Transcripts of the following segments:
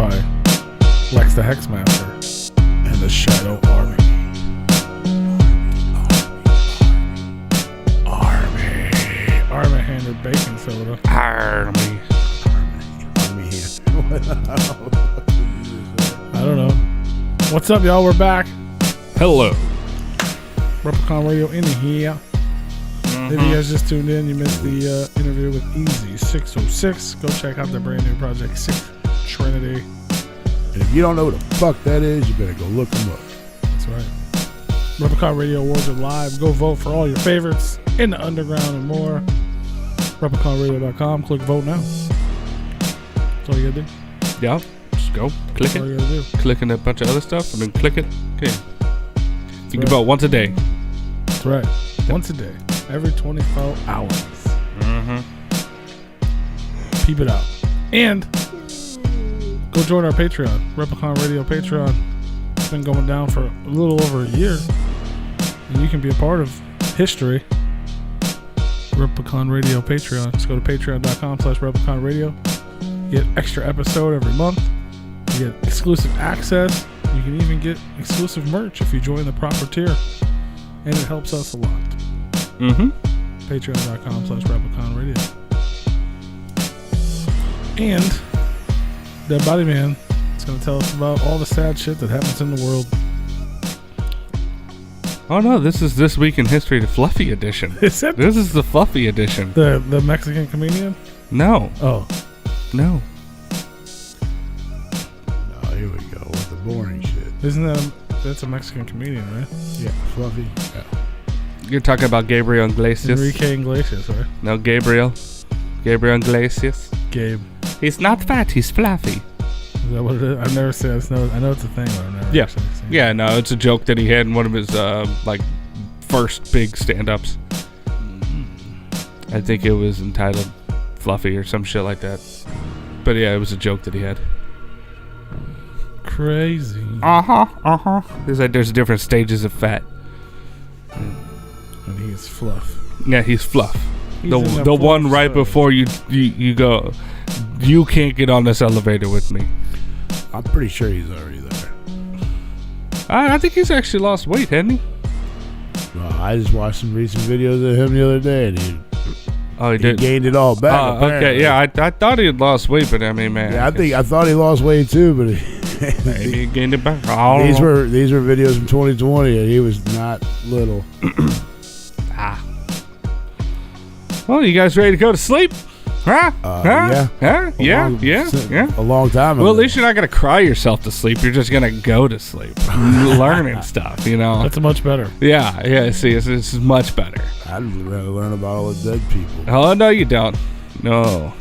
by Lex the Hexmaster and the Shadow Army. Army-handed baking soda. Army. I don't know. What's up, y'all? We're back. Hello. Replicon Radio in here. If you guys just tuned in, you missed the interview with Easy 606. Go check out their brand new project, Sixth Trinity. And if you don't know what the fuck that is, you better go look them up. That's right. Replicon Radio Awards are live. Go vote for all your favorites in the underground and more. RepliconRadio.com. Click vote now. That's all you gotta do. Yeah. Just go. Click That's all you it. gotta do. Click on a bunch of other stuff and then click it. Okay. You can vote once a day. That's right. Once a day. Every 24 hours. Mm-hmm. Peep it out. And go join our Patreon. Replicon Radio Patreon. It's been going down for a little over a year. And you can be a part of history. Replicon Radio Patreon. Just go to patreon.com/Replicon Radio. You get extra episode every month. You get exclusive access. You can even get exclusive merch if you join the proper tier. And it helps us a lot. Mm-hmm. Patreon.com/Replicon Radio. And Dead Body Man is going to tell us about all the sad shit that happens in the world. Oh no, this is This Week in History, the Fluffy edition. Is it? This is the Fluffy edition. The Mexican comedian? No. Oh. No. Oh, here we go with the boring shit. Isn't that's a Mexican comedian, right? Yeah, Fluffy. Yeah. You're talking about Gabriel Iglesias. Enrique Iglesias, right? No, Gabriel Iglesias. Gabe. He's not fat, he's fluffy. Is that what it is? I've never seen it. I know it's a thing, but I've never actually seen it. Yeah, no, it's a joke that he had in one of his first big stand-ups. I think it was entitled Fluffy or some shit like that. But yeah, it was a joke that he had. Crazy. He's like, there's different stages of fat. And he's fluff. Yeah, he's fluff. He's The one right before you go, you can't get on this elevator with me. I'm pretty sure he's already there. I think he's actually lost weight, hasn't he? I just watched some recent videos of him the other day, and he did. gained it all back. Okay, yeah, I thought he had lost weight, but I mean, man. Yeah, I thought he lost weight too, but maybe he gained it back. These were videos from 2020, and he was not little. Well, you guys ready to go to sleep? Huh? Yeah. A long time ago. Well, at least you're not going to cry yourself to sleep. You're just going to go to sleep. Learning stuff, you know. That's much better. Yeah. See, it's much better. I'd rather learn about all the dead people. Oh, no, you don't. No.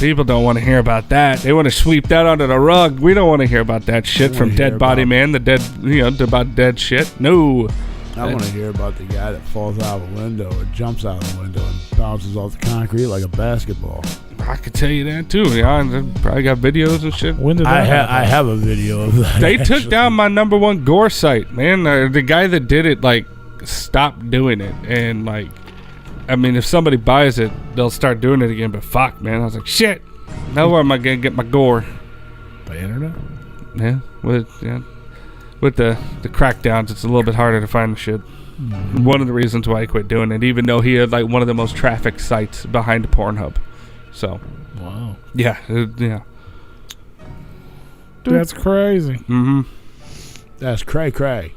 People don't want to hear about that. They want to sweep that under the rug. We don't want to hear about that shit from Dead Body Man. About dead shit. No. I want to hear about the guy that falls out of a window or jumps out of a window and bounces off the concrete like a basketball. I could tell you that too. Yeah, I probably got videos and shit. When did that happen? I have a video of that. They took down my number one gore site, man. The guy that did it, stopped doing it. And, I mean, if somebody buys it, they'll start doing it again. But fuck, man. I was like, shit. Now where am I going to get my gore? By internet? Yeah. With the crackdowns, it's a little bit harder to find the shit. Mm-hmm. One of the reasons why I quit doing it, even though he had one of the most trafficked sites behind Pornhub. So. Wow. Yeah. That's crazy. Mm-hmm. That's cray.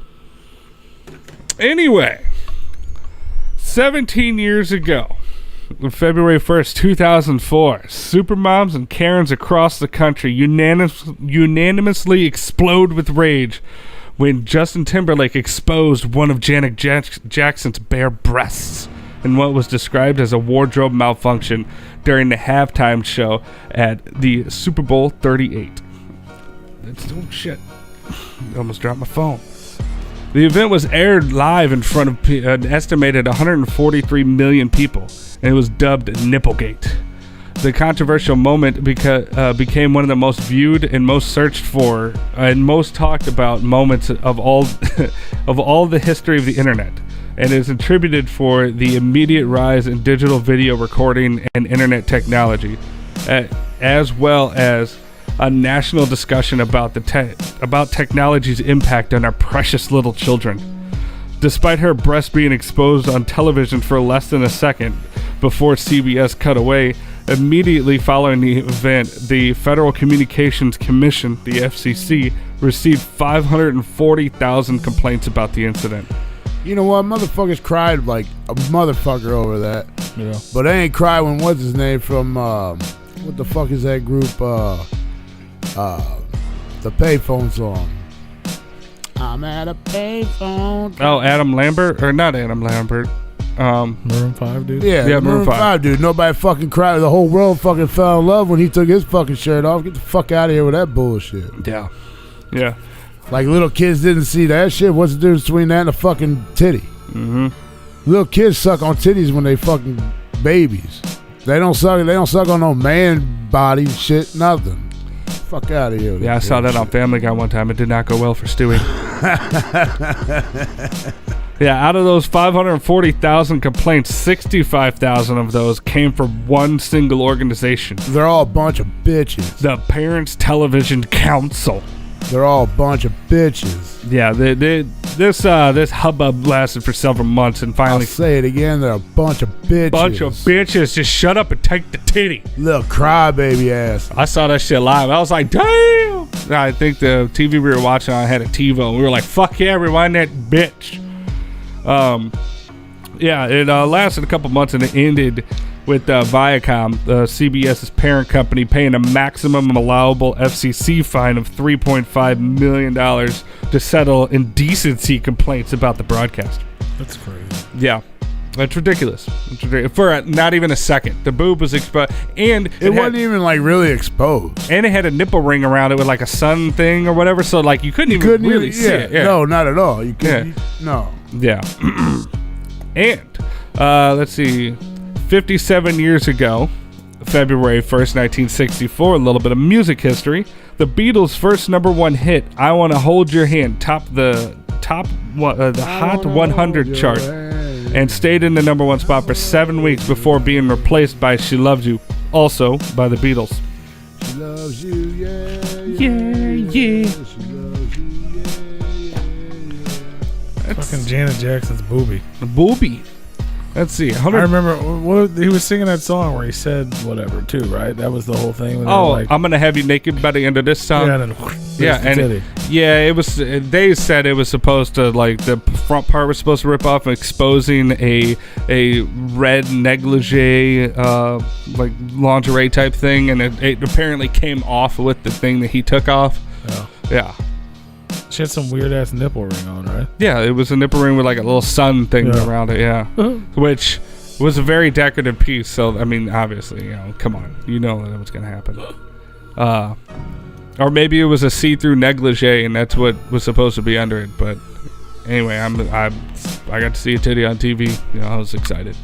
Anyway, 17 years ago, on February 1st, 2004, supermoms and Karens across the country unanimously explode with rage when Justin Timberlake exposed one of Janet Jackson's bare breasts in what was described as a wardrobe malfunction during the halftime show at the Super Bowl 38. Oh, shit. I almost dropped my phone. The event was aired live in front of an estimated 143 million people, and it was dubbed Nipplegate. The controversial moment became one of the most viewed and most searched for and most talked about moments of all the history of the internet, and is attributed for the immediate rise in digital video recording and internet technology, as well as a national discussion about about technology's impact on our precious little children. Despite her breast being exposed on television for less than a second before CBS cut away, immediately following the event, the Federal Communications Commission, the FCC, received 540,000 complaints about the incident. You know what? Motherfuckers cried like a motherfucker over that. Yeah. But they ain't cry when what's his name from what the fuck is that group? The Payphone song. I'm at a payphone. Oh, Adam Lambert? Or not Adam Lambert. Maroon 5 dude? Yeah, Maroon 5 dude. Nobody fucking cried. The whole world fucking fell in love when he took his fucking shirt off. Get the fuck out of here with that bullshit. Yeah. Yeah. Like little kids didn't see that shit. What's the difference between that and a fucking titty? Mm-hmm. Little kids suck on titties when they fucking babies. They don't suck on no man body shit, nothing. Fuck out of here. Yeah, I saw that on Family Guy one time. It did not go well for Stewie. Yeah, out of those 540,000 complaints, 65,000 of those came from one single organization. They're all a bunch of bitches. The Parents Television Council. They're all a bunch of bitches. Yeah, this hubbub lasted for several months, and finally... I'll say it again, they're a bunch of bitches. Bunch of bitches. Just shut up and take the titty. Little crybaby ass. I saw that shit live. I was like, damn! I think the TV we were watching on had a TiVo, and we were like, fuck yeah, rewind that bitch. Yeah, it lasted a couple months, and it ended with Viacom, CBS's parent company, paying a maximum allowable FCC fine of $3.5 million to settle indecency complaints about the broadcast. That's crazy. Yeah. It's ridiculous. For not even a second. The boob was exposed. And it wasn't even like really exposed. And it had a nipple ring around it with like a sun thing or whatever. So like you couldn't even really see it. Yeah. No, not at all. You couldn't. No. Yeah. And let's see. 57 years ago, February 1st, 1964, a little bit of music history. The Beatles' first #1 hit, "I Wanna Hold Your Hand," topped the Hot 100 chart and stayed in the #1 spot for 7 weeks before being replaced by "She Loves You," also by the Beatles. She loves you, yeah. Yeah. She loves you, yeah. Fucking Janet Jackson's booby. The booby. Let's see. I remember he was singing that song where he said whatever too, right? That was the whole thing. I'm gonna have you naked by the end of this song. Yeah, and then it was. They said it was supposed to, like, the front part was supposed to rip off, exposing a red negligee, like lingerie type thing, and it apparently came off with the thing that he took off. Yeah. She had some weird ass nipple ring on, right? Yeah, it was a nipple ring with like a little sun thing around it. Yeah, which was a very decorative piece. So I mean, obviously, come on, that was gonna happen. Or maybe it was a see-through negligee, and that's what was supposed to be under it. But anyway, I got to see a titty on TV. I was excited.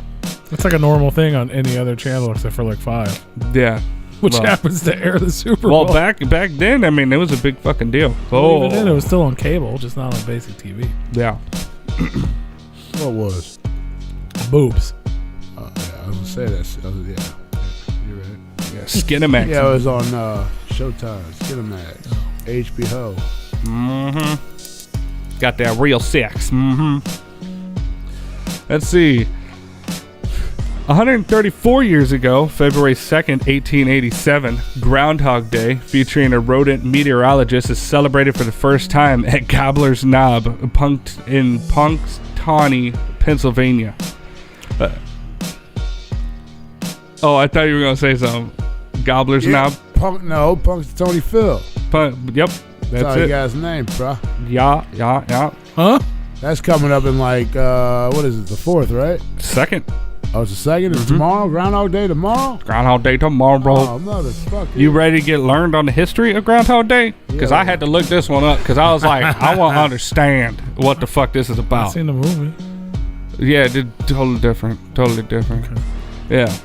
It's like a normal thing on any other channel except for like 5. Yeah. Which happens to air the Super Bowl. Well, back then, I mean, it was a big fucking deal. Even then, it was still on cable, just not on basic TV. Yeah. What was? Boobs. Yeah, I was gonna say that. Yeah, you're right. Yeah, Skinamax. Yeah, it was on Showtime. Skinamax. HBO. Mm-hmm. Got that real sex. Mm-hmm. Let's see. 134 years ago, February 2nd, 1887, Groundhog Day, featuring a rodent meteorologist, is celebrated for the first time at Gobbler's Knob in Punxsutawney, Pennsylvania. I thought you were going to say something. Gobbler's Knob? Punxsutawney Phil. Yep, that's it. The guy's name, bro. Yeah. Huh? That's coming up in like, what is it, the 4th, right? 2nd. Oh, it's the 2nd? It's tomorrow? Groundhog Day tomorrow? Groundhog Day tomorrow, bro. Oh, motherfucker. You ready to get learned on the history of Groundhog Day? Because I had to look this one up because I was like, I want to understand what the fuck this is about. I've seen the movie. Yeah, totally different. Okay. Yeah.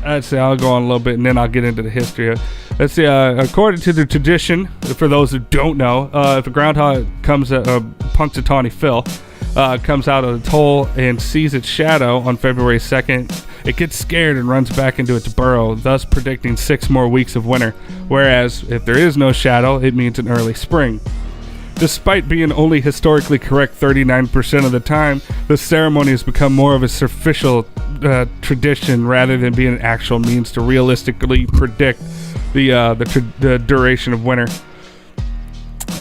Let's see, I'll go on a little bit and then I'll get into the history. Let's see, according to the tradition, for those who don't know, if a groundhog comes at Punxsutawney Phil, comes out of the hole and sees its shadow on February 2nd, it gets scared and runs back into its burrow, thus predicting 6 more weeks of winter. Whereas if there is no shadow, it means an early spring. Despite being only historically correct 39% of the time, the ceremony has become more of a superficial tradition rather than being an actual means to realistically predict the duration of winter.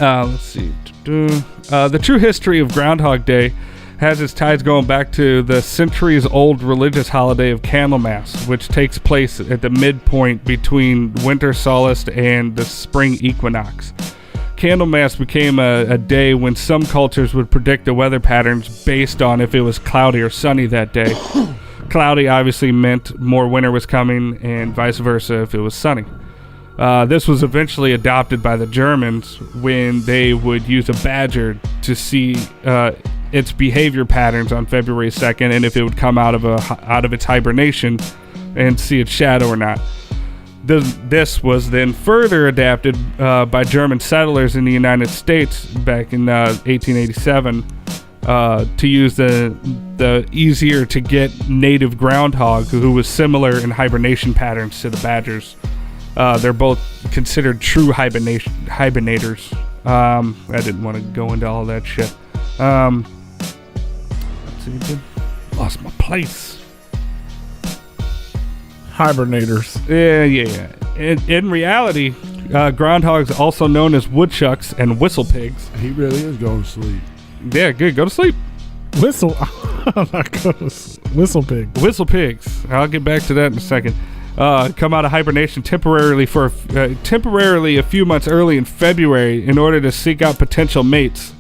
Let's see. The true history of Groundhog Day has its ties going back to the centuries-old religious holiday of Candlemas, which takes place at the midpoint between winter solace and the spring equinox. Candlemas became a day when some cultures would predict the weather patterns based on if it was cloudy or sunny that day. Cloudy obviously meant more winter was coming, and vice versa if it was sunny. This was eventually adopted by the Germans when they would use a badger to see its behavior patterns on February 2nd and if it would come out of its hibernation and see its shadow or not. This was then further adapted by German settlers in the United States back in 1887 to use the easier to get native groundhog, who was similar in hibernation patterns to the badgers. They're both considered true hibernators. I didn't want to go into all that shit. Let's see, lost my place. Hibernators. Yeah. In reality, groundhogs, also known as woodchucks and whistlepigs. He really is going to sleep. Yeah, good. Go to sleep. Whistle. Whistle pig. Whistlepigs. I'll get back to that in a second. Come out of hibernation temporarily a few months early in February in order to seek out potential mates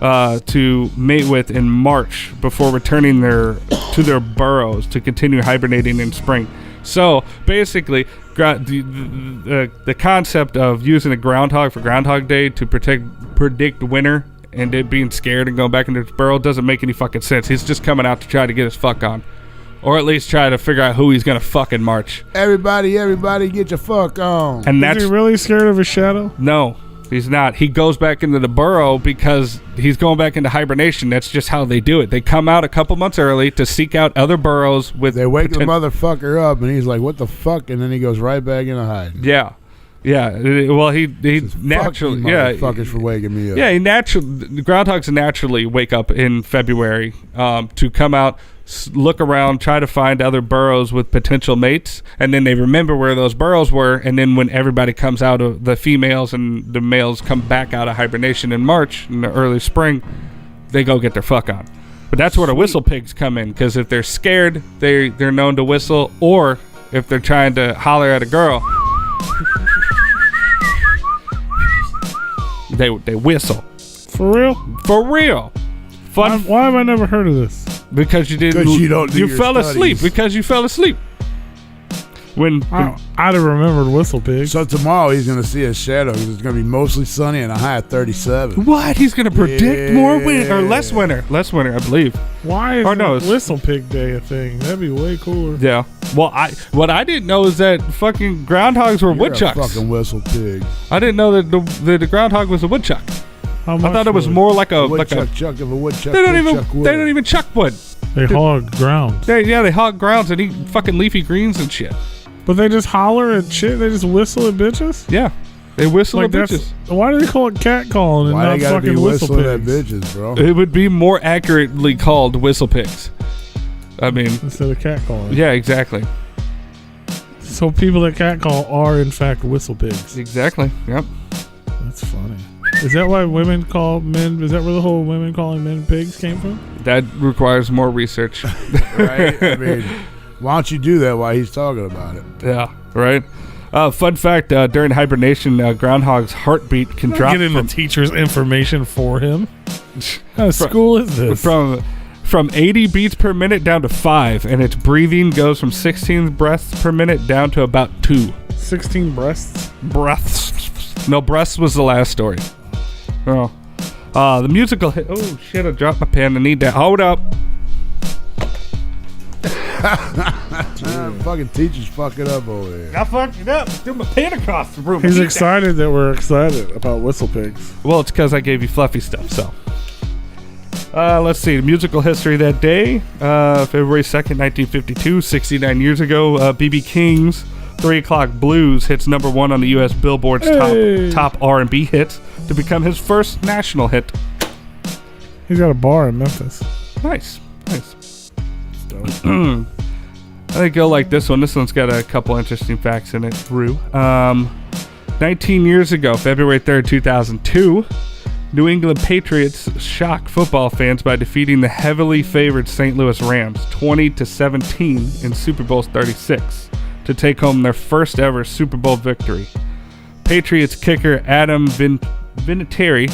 to mate with in March before returning to their burrows to continue hibernating in spring. So basically, the concept of using a groundhog for Groundhog Day to predict winter and it being scared and going back into its burrow doesn't make any fucking sense. He's just coming out to try to get his fuck on. Or at least try to figure out who he's going to fuck in March. Everybody, get your fuck on. And Is he really scared of his shadow? No, he's not. He goes back into the burrow because he's going back into hibernation. That's just how they do it. They come out a couple months early to seek out other burrows. They wake the motherfucker up, and he's like, what the fuck? And then he goes right back into hiding. Yeah. Well, he naturally, motherfuckers for waking me up. Yeah, the groundhogs naturally wake up in February to come out, look around, try to find other burrows with potential mates, and then they remember where those burrows were, and then when everybody comes out of the females and the males come back out of hibernation in March, in the early spring, they go get their fuck on. But that's where the whistle pigs come in, because if they're scared, they're known to whistle, or if they're trying to holler at a girl, they whistle. For real? For real. Fun. Why have I never heard of this? Because you didn't. Because you don't do you your fell studies. asleep. Because you fell asleep. I'd have remembered whistle pig. So tomorrow he's going to see a shadow because it's going to be mostly sunny and a high of 37. What? He's going to predict more winter or less winter? Less winter, I believe. Why is whistle pig day a thing? That'd be way cooler. Yeah. Well, what I didn't know is that fucking groundhogs were woodchucks. A fucking whistle pig. I didn't know that the groundhog was a woodchuck. I thought it was more like a woodchuck chuck of a woodchuck. They don't even chuck wood. They hog ground. They hog grounds and eat fucking leafy greens and shit. But they just holler at shit. They just whistle at bitches. Yeah, they whistle at bitches. Why do they call it cat calling and not fucking whistle pigs? At bitches, bro? It would be more accurately called whistle pigs. I mean, instead of cat calling. Yeah, exactly. So people that cat call are in fact whistle pigs. Exactly. Yep. That's funny. Is that why women call men? Is that where the whole women calling men pigs came from? That requires more research. Right? I mean, why don't you do that while he's talking about it? Yeah, right. Fun fact, during hibernation, groundhog's heartbeat can drop. Get in the teacher's information for him. What kind of school is this? From 80 beats per minute down to 5, and its breathing goes from 16 breaths per minute down to about 2. 16 breaths? Breaths. No, breaths was the last story. Oh. The musical hit. Oh, shit, I dropped my pen. I need that. Hold up. Fucking teachers fucking up over there. I fucked it up. Threw my pen across the room. He's excited that we're excited about whistle pigs. Well, it's because I gave you fluffy stuff, so. Let's see. Musical history that day. February 2nd, 1952, 69 years ago. B.B. King's 3 O'Clock Blues hits number 1 on the U.S. Billboard's top R&B hits to become his first national hit. He's got a bar in Memphis. Nice. I think you'll like this one. This one's got a couple interesting facts in it, Rue. 19 years ago, February 3rd, 2002, New England Patriots shock football fans by defeating the heavily favored St. Louis Rams 20-17 in Super Bowl 36 to take home their first ever Super Bowl victory. Patriots kicker Adam Vinatieri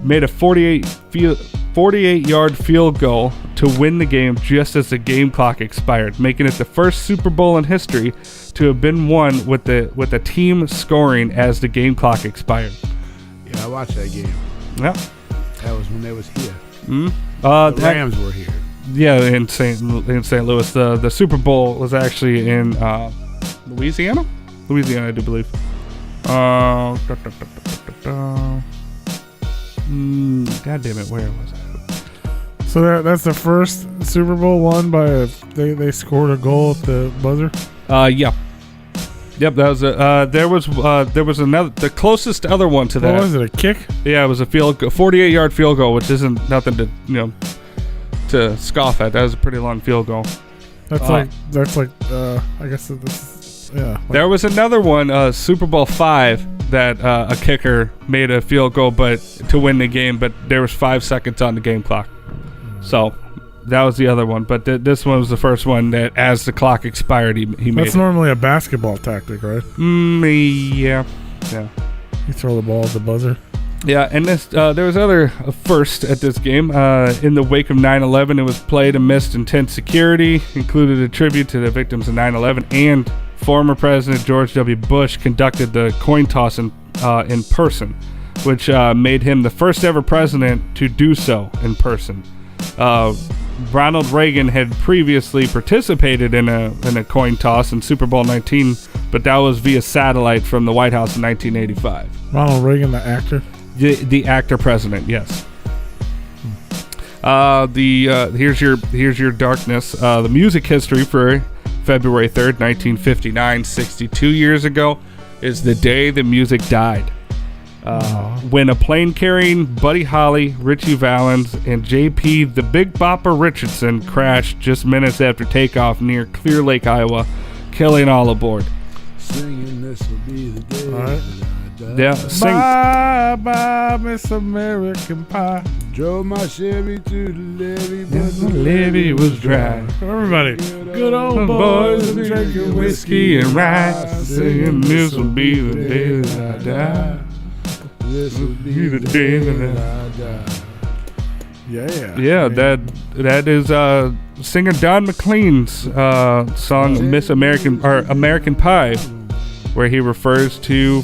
made a 48-yard field goal to win the game just as the game clock expired, making it the first Super Bowl in history to have been won with a team scoring as the game clock expired. Yeah, I watched that game. Yeah. That was when they was here. Mm-hmm. The Rams were here. Yeah, in St. Louis. The Super Bowl was actually in Louisiana, I do believe. God damn it, where was I? So that's the first Super Bowl won by they scored a goal at the buzzer. Yeah. Yep, that was there was another, the closest other one to that. What was it, a kick? Yeah, it was a 48-yard field goal, which isn't nothing to to scoff at. That was a pretty long field goal. That's like I guess this yeah. There was another one, Super Bowl 5, that a kicker made a field goal, but to win the game, but there was 5 seconds on the game clock. So that was the other one, but this one was the first one that, as the clock expired, he made. That's normally a basketball tactic, right? Yeah. You throw the ball at the buzzer. Yeah, and this there was other first at this game. In the wake of 9/11, it was played amidst intense security, included a tribute to the victims of 9/11, and former President George W. Bush conducted the coin toss in person, which made him the first ever president to do so in person. Ronald Reagan had previously participated in a coin toss in Super Bowl 19, but that was via satellite from the White House in 1985. Ronald Reagan, the actor? The actor president, yes. Here's your darkness. The music history for February 3rd, 1959, 62 years ago, is the day the music died. When a plane carrying Buddy Holly, Ritchie Valens, and J.P. the Big Bopper Richardson crashed just minutes after takeoff near Clear Lake, Iowa, killing all aboard. Singing this will be the day All right. that I die. Yeah, Bye, bye, Miss American Pie. Drove my Chevy to the levee, but the levee was dry. Everybody, good old boys boys drinking whiskey and rye, singing this will be the day that I die. This will be the day that I die. Yeah, that is singer Don McLean's song "Miss American" or "American Pie," where he refers to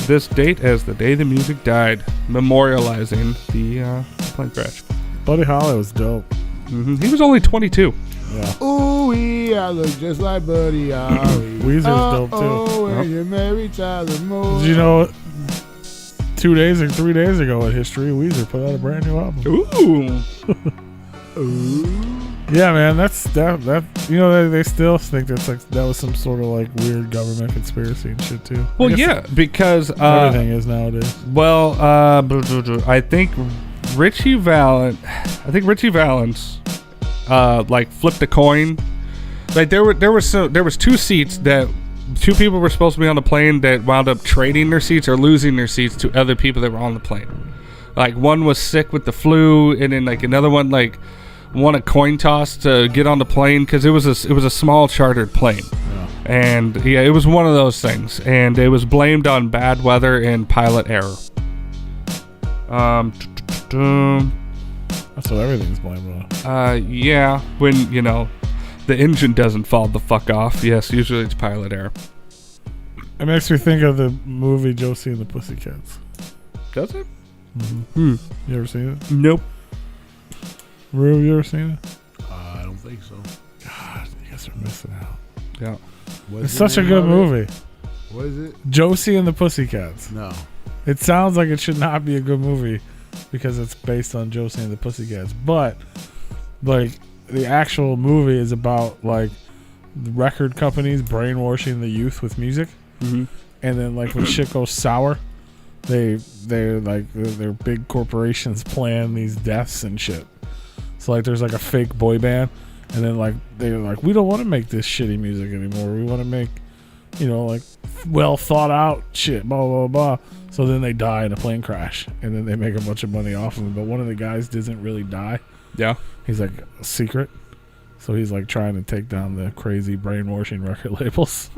this date as the day the music died, memorializing the plane crash. Buddy Holly was dope. Mm-hmm. He was only 22. Yeah. Ooh, I look just like Buddy Holly. Weezer's dope too. Oh, when you marry Tyler Moore. Did you know 3 days ago in history, Weezer put out a brand new album? Ooh. Yeah, man, that's that. They still think that was some sort of like weird government conspiracy and shit too. Well, yeah, because everything is nowadays. Well, I think Ritchie Valens, like flipped a coin. Like there was 2 seats that 2 people were supposed to be on the plane that wound up trading their seats or losing their seats to other people that were on the plane. Like one was sick with the flu, and then like another one like won a coin toss to get on the plane because it was a small chartered plane. Yeah. And yeah, it was one of those things, and it was blamed on bad weather and pilot error. That's what everything's blamed on. Yeah, when the engine doesn't fall the fuck off. Yes, usually it's pilot error. It makes me think of the movie Josie and the Pussycats. Does it? Mm-hmm. You ever seen it? Nope. Rue, you ever seen it? I don't think so. God, you guys are missing out. Yeah. It's such a good movie. What is it? Josie and the Pussycats. No. It sounds like it should not be a good movie, because it's based on Josie and the Pussycats. But like the actual movie is about like the record companies brainwashing the youth with music, and then like when shit goes sour, they're like their big corporations plan these deaths and shit. So like there's like a fake boy band, and then like they're like, we don't want to make this shitty music anymore. We want to make, you know, like well thought out shit, blah blah blah. So then they die in a plane crash, and then they make a bunch of money off of them. But one of the guys doesn't really die. Yeah. He's like a secret. So he's like trying to take down the crazy brainwashing record labels.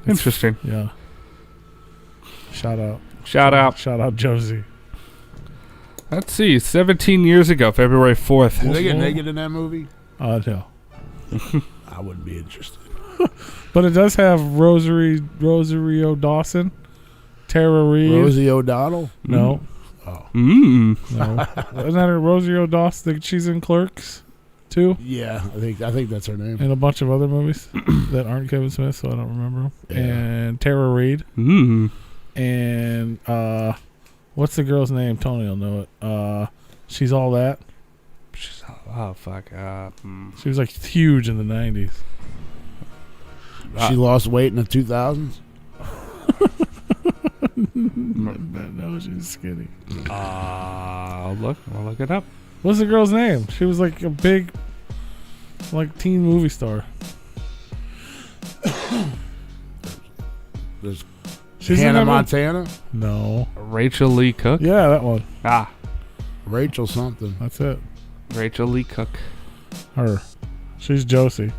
Interesting. Yeah. Shout out. Shout out Josie. Let's see. 17 years ago, February 4th. Did they get naked in that movie? No. I wouldn't be interested. But it does have Rosario Dawson, Tara Reid. Rosie O'Donnell? No. Oh. No. Isn't that her Rosario Dawson? She's in Clerks, too. Yeah, I think that's her name. And a bunch of other movies that aren't Kevin Smith, so I don't remember them. Yeah. And Tara Reid. And what's the girl's name? Tony will know it. She's All That. Oh, fuck. She was like huge in the 90s. She lost weight in the 2000s? No, she's skinny. I'll look it up. What's the girl's name? She was like a big, like teen movie star. There's She's Hannah in that Montana? No. Rachel Lee Cook. Yeah, that one. Rachel something. That's it. Rachel Lee Cook. Her. She's Josie.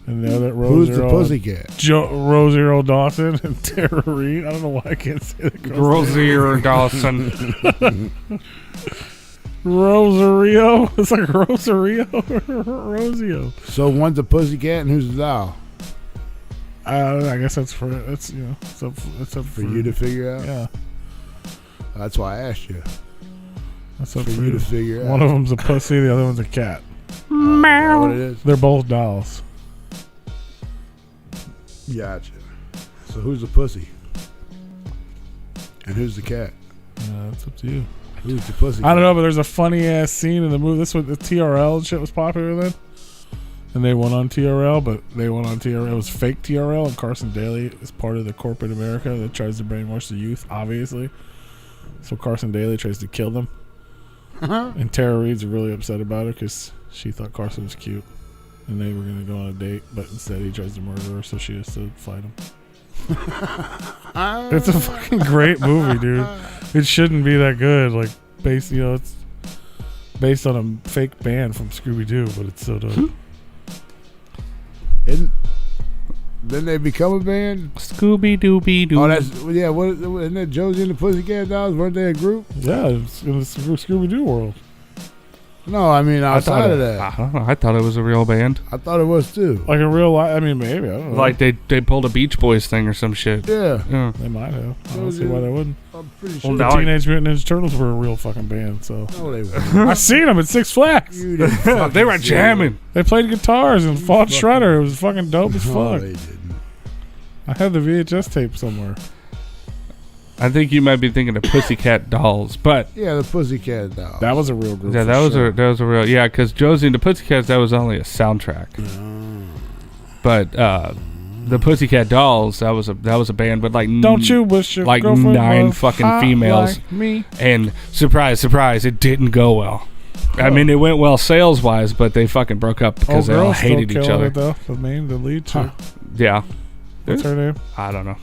And the other Who's the pussycat? Rosario Dawson and Tara Reid. I don't know why I can't say the girl's name. Rosario Dawson. Rosario. It's like Rosario. Rosio. So one's a pussycat and who's the doll? I guess it's up For you to figure out? Yeah. That's why I asked you. That's up For you to figure out. One of them's a pussy, the other one's a cat. Is that what it is? They're both dolls. Gotcha. So who's the pussy? And who's the cat? It's up to you. Who's the pussy? I don't know, but there's a funny ass scene in the movie. This was the TRL and shit was popular then. And they went on TRL, but they went on TRL. It was fake TRL, and Carson Daly is part of the corporate America that tries to brainwash the youth, obviously. So Carson Daly tries to kill them. And Tara Reid's really upset about it because she thought Carson was cute. And they were going to go on a date, but instead he tries to murder her, so she has to fight him. It's a fucking great movie, dude. It shouldn't be that good. Like, it's based on a fake band from Scooby-Doo, but it's so dope. Then they become a band? Scooby-Dooby-Doo. Oh, isn't that Josie and the Pussycat Dolls? Weren't they a group? Yeah, it's in the Scooby-Doo world. No, I mean outside of that. I don't know. I thought it was a real band. I thought it was too. Like a real life. I mean, maybe. I don't know. Like they pulled a Beach Boys thing or some shit. Yeah. They might have. I don't see why they wouldn't. I'm pretty sure. The Teenage Mutant Ninja Turtles were a real fucking band, so. No, they weren't. I seen them at Six Flags. They were jamming. They played guitars and fought Shredder. It was fucking dope as No, fuck. they didn't. I have the VHS tape somewhere. I think you might be thinking of Pussycat Dolls, but Yeah, the Pussycat Dolls. That was a real group. yeah, that was a real because Josie and the Pussycats, that was only a soundtrack. But the Pussycat Dolls, that was a band with like Don't you wish your like girlfriend 9 was fucking hot females, like me? and surprise, it didn't go well. I mean, it went well sales wise, but they fucking broke up because they all girl's still hated each killing other. it, though. The lead chick. Yeah, What's her name? I don't know.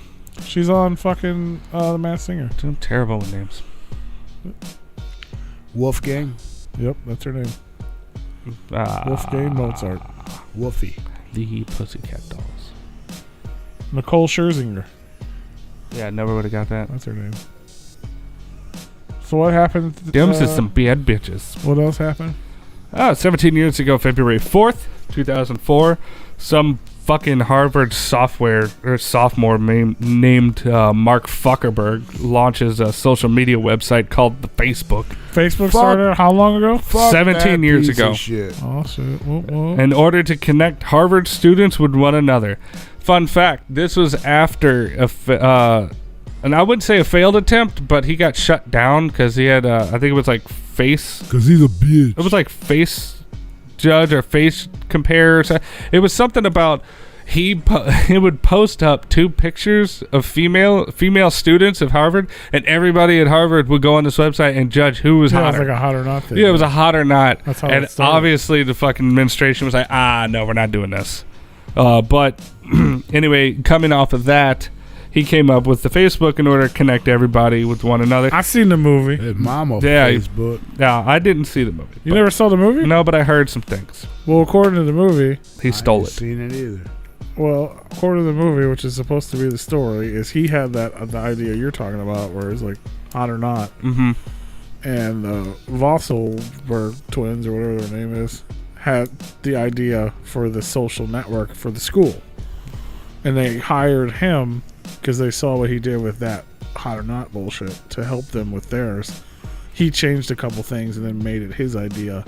She's on fucking The Masked Singer. I'm terrible with names. Wolfgang? Yep, that's her name. Wolfgang Mozart. Wolfie. The Pussycat Dolls. Nicole Scherzinger. Yeah, I never would have got that. That's her name. So what happened? Them's is some bad bitches. What else happened? 17 years ago, February 4th, 2004, some fucking Harvard sophomore named Mark Zuckerberg launches a social media website called the Facebook. Facebook started how long ago? 17 years ago. Shit. Oh shit! Whoa. In order to connect Harvard students with one another. Fun fact: this was after a and I wouldn't say a failed attempt, but he got shut down because he had, I think it was like face. Because he's a bitch. It was like face judge or face compare. It was something about he would post up 2 pictures of female students of Harvard, and everybody at Harvard would go on this website and judge who was hotter. It was like a hot or not thing. Yeah, it was a hot or not. That's how and it started. obviously the fucking administration was like, no, we're not doing this. But anyway, coming off of that, he came up with the Facebook in order to connect everybody with one another. I seen the movie. His mom on Yeah, Facebook. Yeah, I didn't see the movie. You never saw the movie? No, but I heard some things. Well, according to the movie, He stole I ain't it. seen it either. well, according to the movie, which is supposed to be the story, is he had the idea you're talking about, where it's like hot or not, Mm-hmm. and Vosselberg twins or whatever their name is had the idea for the social network for the school, and they hired him because they saw what he did with that hot or not bullshit to help them with theirs. He changed a couple things and then made it his idea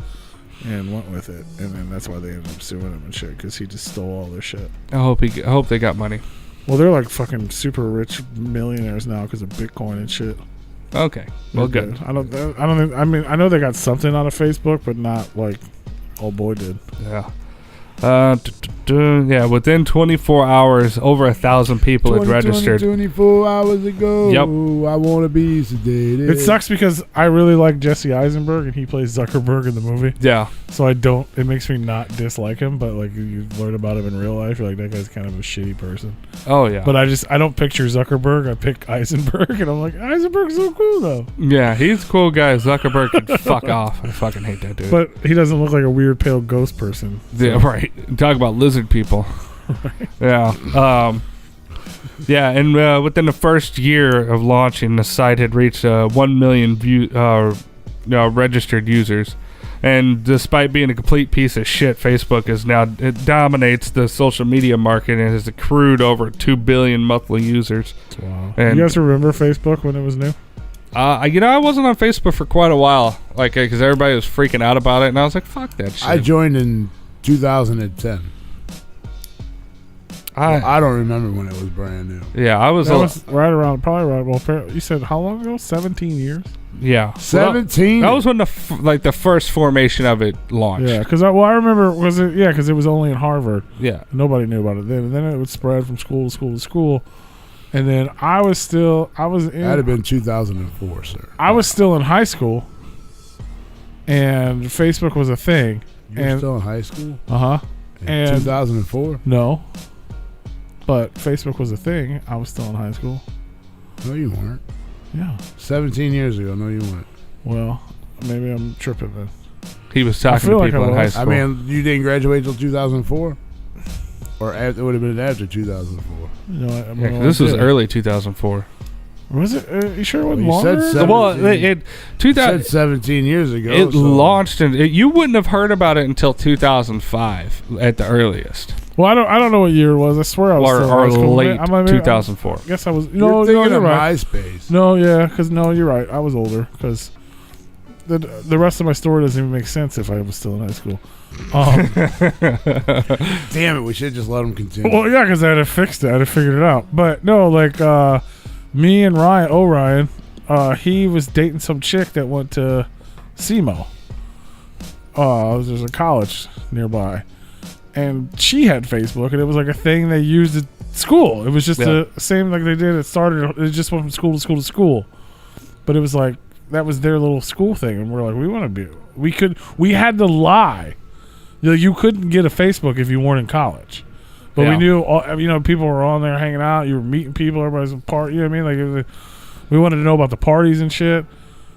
and went with it, and then that's why they ended up suing him and shit, because he just stole all their shit. I hope they got money. Well, they're like fucking super rich millionaires now because of Bitcoin and shit. Okay, well, They're good. I mean, I know they got something out of Facebook, but not like old boy did. Yeah. Yeah, within 24 hours, over 1,000 people had registered. 24 hours ago. Yep. I want to be sedated. It sucks because I really like Jesse Eisenberg and he plays Zuckerberg in the movie. Yeah. So it makes me not dislike him, but like you learn about him in real life, you're like, that guy's kind of a shitty person. Oh, yeah. But I don't picture Zuckerberg, I pick Eisenberg, and I'm like, Eisenberg's so cool though. Yeah, he's a cool guy. Zuckerberg can fuck off. I fucking hate that dude. But he doesn't look like a weird pale ghost person. Yeah, right. Talk about lizard people. Yeah. Yeah, and within the first year of launching, the site had reached 1 million registered users. And despite being a complete piece of shit, Facebook it dominates the social media market and has accrued over 2 billion monthly users. Wow. And You guys remember Facebook when it was new? I wasn't on Facebook for quite a while, like, because everybody was freaking out about it, and I was like, "Fuck that shit." I joined in 2010. I don't remember when it was brand new. Yeah, I was. That was right around, probably right. Well, you said how long ago? 17 years. Yeah, 17. That was when the first formation of it launched. Yeah, because I remember because it was only in Harvard. Yeah, Nobody knew about it then, and then it would spread from school to school to school, and then I was in. That'd have been 2004, sir. I was still in high school, and Facebook was a thing. You were still in high school? Uh-huh. In And 2004? no, but Facebook was a thing. I was still in high school. No, you weren't. Yeah. 17 years ago. No, you weren't. Well, maybe I'm tripping then. he was talking feel to like people I in high was. school. I mean, you didn't graduate until 2004? Or it would have been after 2004. You know, yeah, 'cause this was early 2004. Was it? You sure it wasn't Well, you longer? said Well, You said 17 years ago. It so- launched, and you wouldn't have heard about it until 2005 at the earliest, Well, I don't know what year it was. I swear I was still in high or school. late I might be- 2004. I guess I was. You're No, thinking you're of right. MySpace. No, yeah, because you're right. I was older because the rest of my story doesn't even make sense if I was still in high school. Damn it, we should just let them continue. Well, yeah, because I'd have fixed it. I'd have figured it out. But no, like me and Ryan, he was dating some chick that went to SEMO. There's a college nearby, and she had Facebook, and it was like a thing they used at school. It was just the same like they did. It just went from school to school to school, but it was like that was their little school thing, and we're like, we had to lie. You couldn't get a Facebook if you weren't in college. But we knew, people were on there hanging out. You were meeting people. Everybody's a part. You know what I mean? Like, we wanted to know about the parties and shit.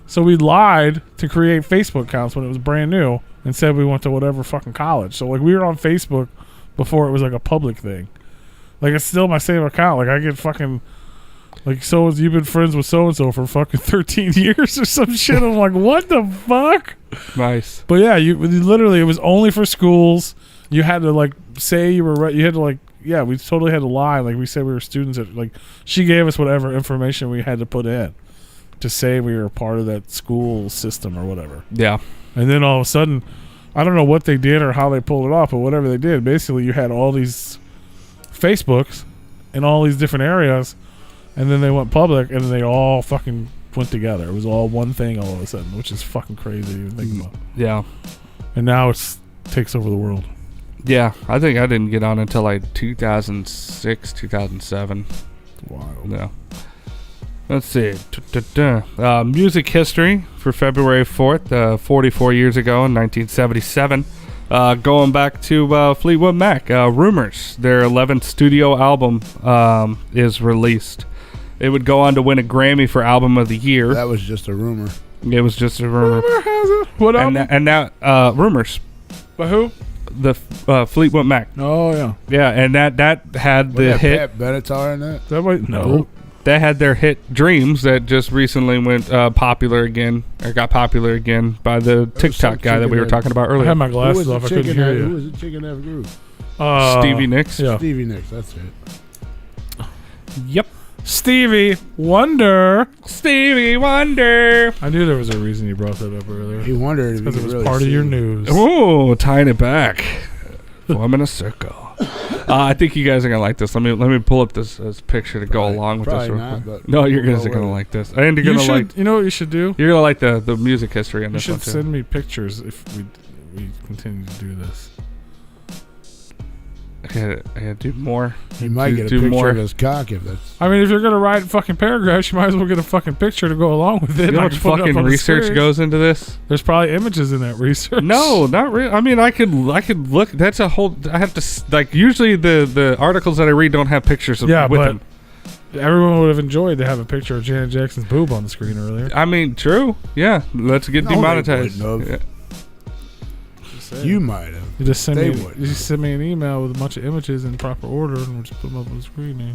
So we lied to create Facebook accounts when it was brand new and said we went to whatever fucking college. So, like, we were on Facebook before it was, like, a public thing. Like, it's still my same account. Like, I get fucking, like, you've been friends with so-and-so for fucking 13 years or some shit. I'm like, what the fuck? Nice. But, yeah, literally, it was only for schools. You had to, like, say you were you had to, like, yeah, we totally had to lie. Like, we said we were students. Like, she gave us whatever information we had to put in to say we were part of that school system or whatever. Yeah. And then all of a sudden, I don't know what they did or how they pulled it off, but whatever they did, basically you had all these Facebooks in all these different areas, And then they went public, and then they all fucking went together. It was all one thing all of a sudden, which is fucking crazy to even think about. Yeah. And now it takes over the world. Yeah, I think I didn't get on until like 2006, 2007. Wild. No. Let's see. Music history for February 4th, 44 years ago in 1977. Going back to Fleetwood Mac, Rumors, their 11th studio album is released. It would go on to win a Grammy for Album of the Year. That was just a rumor. It was just a rumor. Rumor has it. What album? And now, Rumors. By who? The Fleetwood Mac. Oh, yeah. Yeah, and that had the hit. Pat Benatar in that? No. They had their hit Dreams that just recently went popular again, or got popular again by the TikTok guy that we were talking about I earlier. had my glasses off. I couldn't hear Who you. was the chicken that group? Stevie Nicks. Yeah. Stevie Nicks, that's it. Yep. Stevie Wonder. Stevie Wonder. I knew there was a reason you brought that up earlier. He wondered if Because he it could was really part of see your it. news. Oh, tying it back. Forming a circle. I think you guys are gonna like this. Let me pull up this picture to go Probably- along with this. probably real not, quick. but No, you guys we'll are go gonna with it. like this. And you're You gonna should. like. You know what you should do? You're gonna like the music history on You this one should too. send me pictures if we continue to do this. I gotta do more. He might get a do picture more. of his cock if that's... I mean, if you're gonna write fucking paragraphs, you might as well get a fucking picture to go along with it. You know I how can much put it up fucking on the research screen. goes into this? There's probably images in that research. No, not really. I mean, I could look. That's a whole. I have to like. Usually, the articles that I read don't have pictures of Yeah, with but them. everyone would have enjoyed to have a picture of Janet Jackson's boob on the screen earlier. I mean, true. Yeah, let's get No, they demonetized. wouldn't have. Yeah. You might have. You just send They me. would. You just send me an email with a bunch of images in proper order, and we'll just put them up on the screen.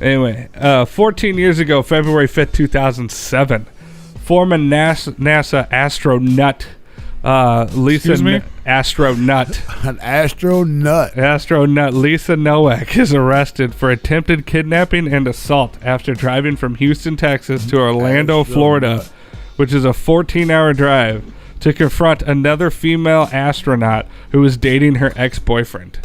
Anyway, 14 years ago, February 5th, 2007, former NASA astronaut Lisa Excuse me? astronaut An astronaut Lisa Nowak is arrested for attempted kidnapping and assault after driving from Houston, Texas to Orlando, Florida, which is a 14-hour drive, to confront another female astronaut who was dating her ex-boyfriend.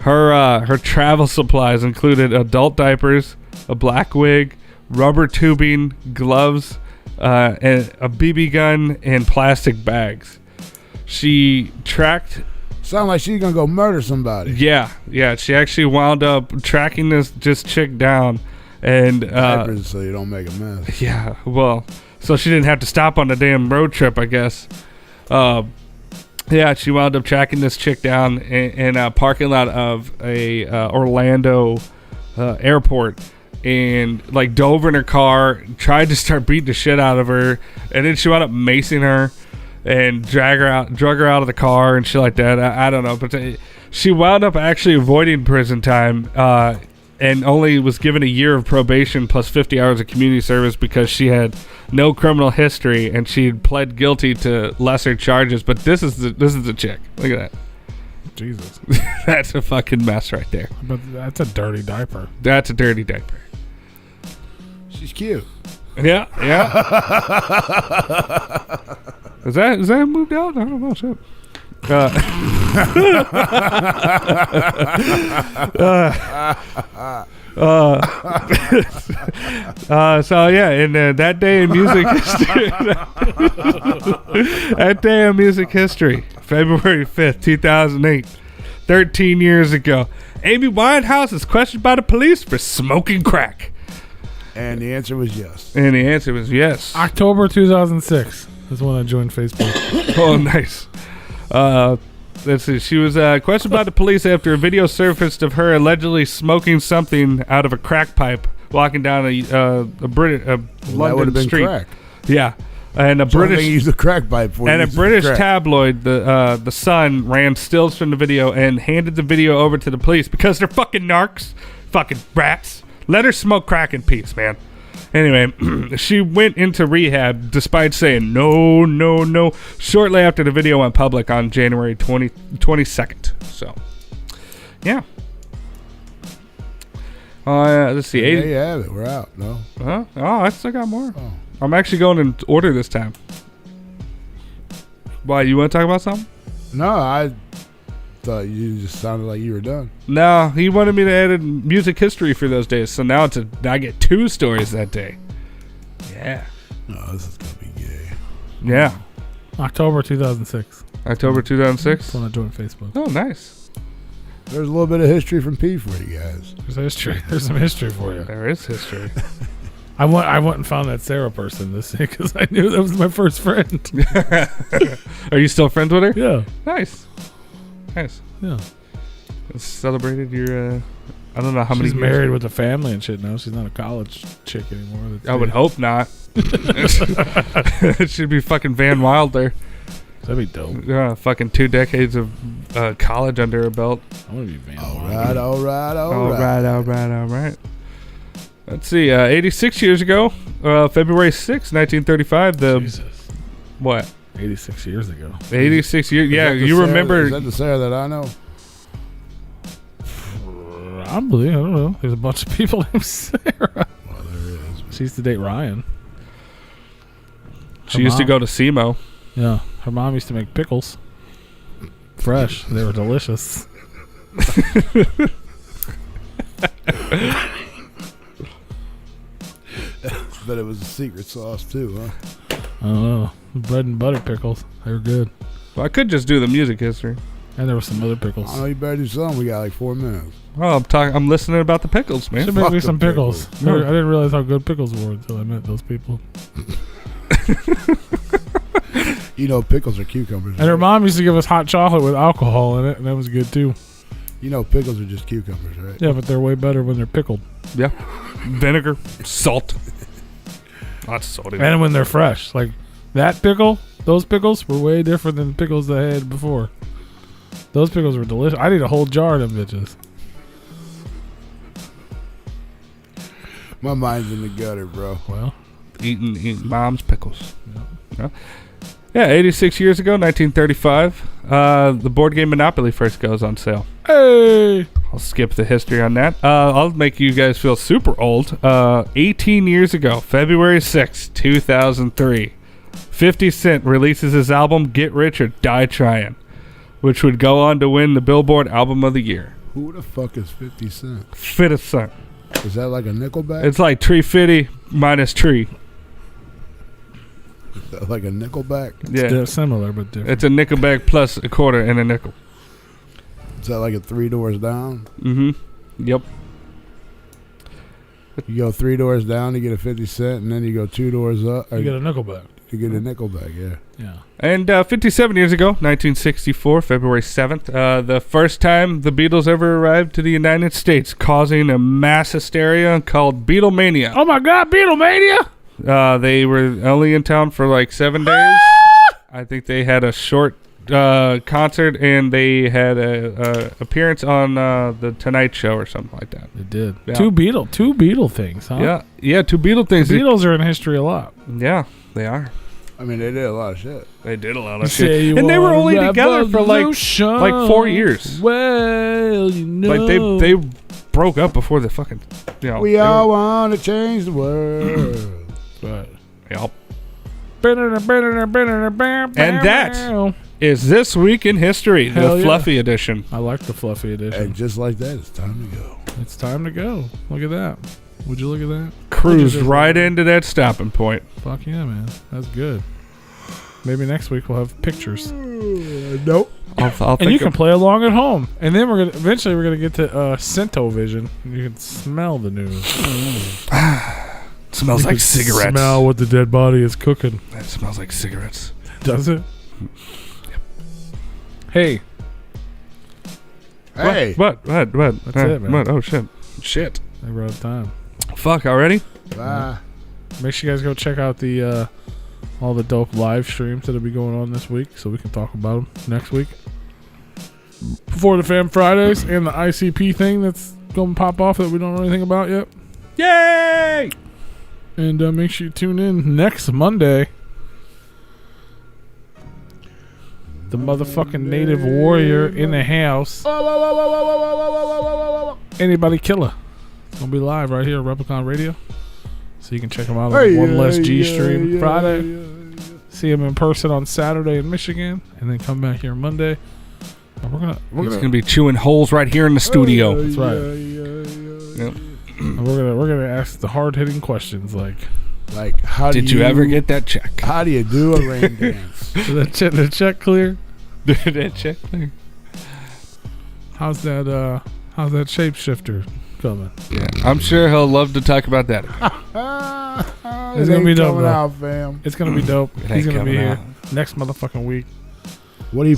Her travel supplies included adult diapers, a black wig, rubber tubing, gloves, and a BB gun, and plastic bags. She tracked... Sound like she's gonna go murder somebody. Yeah. She actually wound up tracking this chick down, and Diapers so you don't make a mess. yeah, well, so she didn't have to stop on the damn road trip, I guess. Yeah, she wound up tracking this chick down in a parking lot of a Orlando airport, and like dove in her car, tried to start beating the shit out of her, and then she wound up macing her and drug her out of the car and shit like that. I don't know, but she wound up actually avoiding prison time, and only was given a year of probation plus 50 hours of community service because she had no criminal history and she had pled guilty to lesser charges. But this is the chick. Look at that. Jesus, That's a fucking mess right there. but that's a dirty diaper. That's a dirty diaper. She's cute. Yeah. Is that moved out? I don't know. Shit. So yeah, and that day in music history, that day in music history, February 5th, 2008, 13 years ago, Amy Winehouse is questioned by the police for smoking crack, And the answer was yes. and the answer was yes. October 2006 is when I joined Facebook. Oh, nice. Let's see. She was questioned by the police after a video surfaced of her allegedly smoking something out of a crack pipe walking down a That would have London been street. crack. Yeah, and a So I think British he used a crack pipe for and a using British crack. tabloid, the Sun, ran stills from the video and handed the video over to the police because they're fucking narcs, fucking rats. Let her smoke crack in peace, man. Anyway, she went into rehab despite saying no shortly after the video went public on January 22nd. So, yeah. Let's see. There 80, you have it. We're out. No. huh? Oh, I still got more. Oh. I'm actually going in order this time. Why, you want to talk about something? No, thought you just sounded like you were done. No, he wanted me to add in music history for those days, so now I get 2 stories that day. Yeah. Oh, this is gonna be gay. Yeah. October 2006. October 2006. That's when I joined Facebook. Oh, nice. There's a little bit of history from P for you guys. There's history. There's some history for you. There is history. I went and found that Sarah person this week because I knew that was my first friend. Are you still friends with her? Yeah. Nice. Nice. Yeah. Celebrated your, I don't know how many She's years. married with a family and shit now. She's not a college chick anymore. I would hope not. It should be fucking Van Wilder. That'd be dope. Fucking 2 decades of college under her belt. I want to be Van. All right. Let's see. 86 years ago, February 6, 1935. Jesus. What? 86 years ago. 86 years. Yeah, you Sarah, remember. Is that the Sarah that I know? Probably. I don't know. There's a bunch of people named Sarah. Well, there is. She used to date Ryan. She used to go to SEMO. Yeah. Her mom used to make pickles. Fresh. They were delicious. But it was a secret sauce too, huh? I don't know. Bread and butter pickles. They were good. Well, I could just do the music history. And there were some other pickles. I know you better do something. We got like 4 minutes. Well, I'm listening about the pickles, man. Should make Fuck me the some pickles. pickles. I didn't realize how good pickles were until I met those people. You know, pickles are cucumbers. And her right? mom used to give us hot chocolate with alcohol in it, and that was good too. You know, pickles are just cucumbers, right? Yeah, but they're way better when they're pickled. Yeah. Vinegar, salt. Lots of salt. And when they're fresh. Like that pickle, those pickles were way different than the pickles I had before. Those pickles were delicious. I need a whole jar of them bitches. My mind's in the gutter, bro. Well, Eating mom's pickles. Yeah, 86 years ago, 1935, the board game Monopoly first goes on sale. hey! I'll skip the history on that. I'll make you guys feel super old. 18 years ago, February 6, 2003, 50 Cent releases his album Get Rich or Die Tryin', which would go on to win the Billboard Album of the Year. Who the fuck is 50 Cent? 50 Cent. Is that like a Nickelback? It's like Tree 50 minus Tree. Is that like a Nickelback? Yeah. They're similar but different. It's a Nickelback plus a quarter and a nickel. Is that like a 3 doors down? Mm-hmm. Yep. You go 3 doors down to get a 50 Cent, and then you go 2 doors up. You get a Nickelback. You get a Nickelback, yeah. Yeah. And 57 years ago, 1964, February 7th, the first time the Beatles ever arrived to the United States, causing a mass hysteria called Beatlemania. Oh my God, Beatlemania! They were only in town for like 7 days. I think they had a short concert, and they had a appearance on the Tonight Show or something like that. They did. Yeah. Two Beatle things, huh? Yeah, 2 Beatle things. The Beatles are in history a lot. Yeah, they are. I mean, they did a lot of shit. They did a lot of shit. And they were only together for like 4 years. Well, you know. Like they broke up before the fucking, you know. We all want to change the world. Right. Yep. And that is This Week in History, Hell the yeah. Fluffy edition. I like the fluffy edition. And just like that, it's time to go. It's time to go. Look at that. Would you look at that? Cruised right into that stopping point. Fuck yeah, man. That's good. Maybe next week we'll have pictures. Nope. I'll And you can play along at home. And then eventually we're gonna get to Centovision. You can smell the news. smells like cigarettes. Smell what the dead body is cooking. That smells like cigarettes. Does it? Yep. Hey. Hey. What? That's it, man. What? Oh shit. Shit. We're out of time. Fuck already? Bye. Make sure you guys go check out the all the dope live streams that'll be going on this week, so we can talk about them next week. Before the Fam Fridays and the ICP thing that's going to pop off that we don't know anything about yet. Yay! And make sure you tune in next Monday. The motherfucking native warrior in the house. Anybody killer. It's going to be live right here at Replicon Radio. So you can check him out on One Less G stream Friday. See him in person on Saturday in Michigan. And then come back here Monday. He's gonna be chewing holes right here in the studio. That's right. Yep. We're gonna ask the hard hitting questions like how did you ever get that check? How do you do a rain dance? the check clear? That check clear? How's that shapeshifter coming? Yeah, I'm sure he'll love to talk about that. It's gonna be dope, out, fam. It's gonna be dope. He's gonna be here next motherfucking week. What he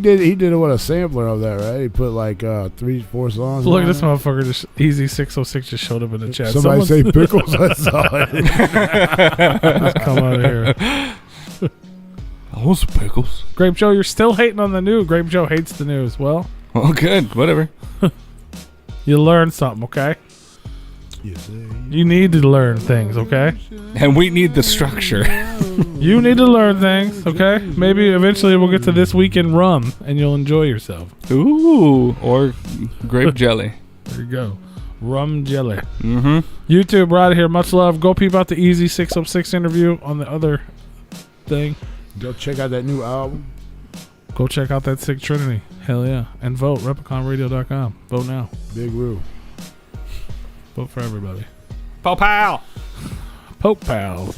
did what a sampler of that, right? He put like 3-4 songs. Look at this motherfucker. Just Easy 606 just showed up in the chat. Somebody say pickles. I saw it. Just come out of here. Those pickles. Grape Joe, you're still hating on the news. Grape Joe hates the news. Well, good. Whatever. You learn something, okay? You need to learn things, okay? And we need the structure. You need to learn things, okay? Maybe eventually we'll get to This Week in Rum and you'll enjoy yourself. Ooh, or grape jelly. There you go. Rum jelly. Mm-hmm. YouTube, we're out of here. Much love. Go peep out the Easy 606 interview on the other thing. Go check out that new album. Go check out that Sick Trinity. Hell yeah. And vote. Repliconradio.com. Vote now. Big Roo. Vote for everybody. Pow pow. Pope pals.